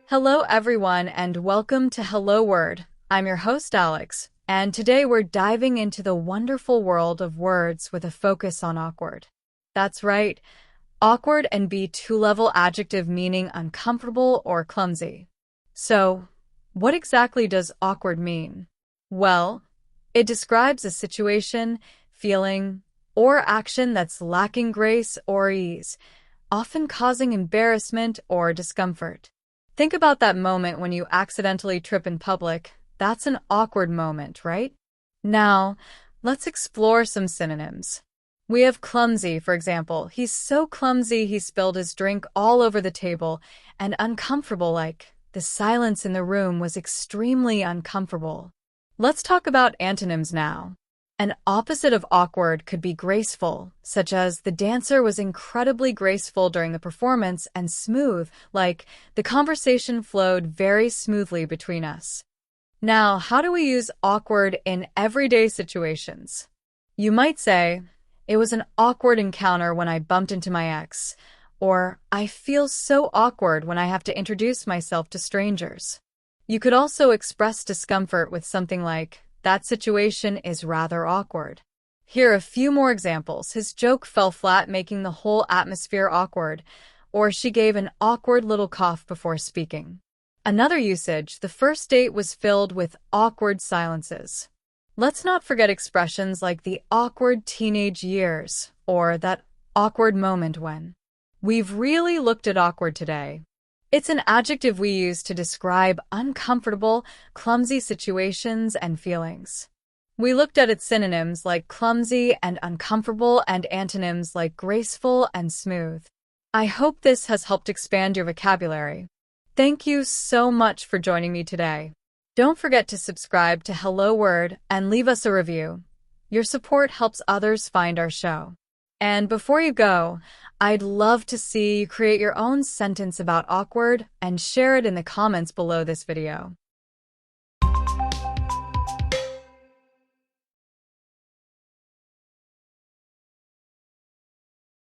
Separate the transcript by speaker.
Speaker 1: Hello everyone and welcome to Hello Word. I'm your host Alex, and today we're diving into the wonderful world of words with a focus on awkward. That's right, awkward and B2 level adjective meaning uncomfortable or clumsy. So, what exactly does awkward mean? Well, it describes a situation, feeling, or action that's lacking grace or ease, often causing embarrassment or discomfort. Think about that moment when you accidentally trip in public. That's an awkward moment, right? Now, let's explore some synonyms. We have clumsy, for example. He's so clumsy he spilled his drink all over the table, and uncomfortable, like the silence in the room was extremely uncomfortable. Let's talk about antonyms now. An opposite of awkward could be graceful, such as the dancer was incredibly graceful during the performance, and smooth, like the conversation flowed very smoothly between us. Now, how do we use awkward in everyday situations? You might say, it was an awkward encounter when I bumped into my ex, or I feel so awkward when I have to introduce myself to strangers. You could also express discomfort with something like, that situation is rather awkward. Here are a few more examples. His joke fell flat, making the whole atmosphere awkward, or she gave an awkward little cough before speaking. Another usage, the first date was filled with awkward silences. Let's not forget expressions like the awkward teenage years, or that awkward moment when. We've really looked at awkward today. It's an adjective we use to describe uncomfortable, clumsy situations and feelings. We looked at its synonyms like clumsy and uncomfortable and antonyms like graceful and smooth. I hope this has helped expand your vocabulary. Thank you so much for joining me today. Don't forget to subscribe to Hello Word and leave us a review. Your support helps others find our show. And before you go, I'd love to see you create your own sentence about awkward and share it in the comments below this video.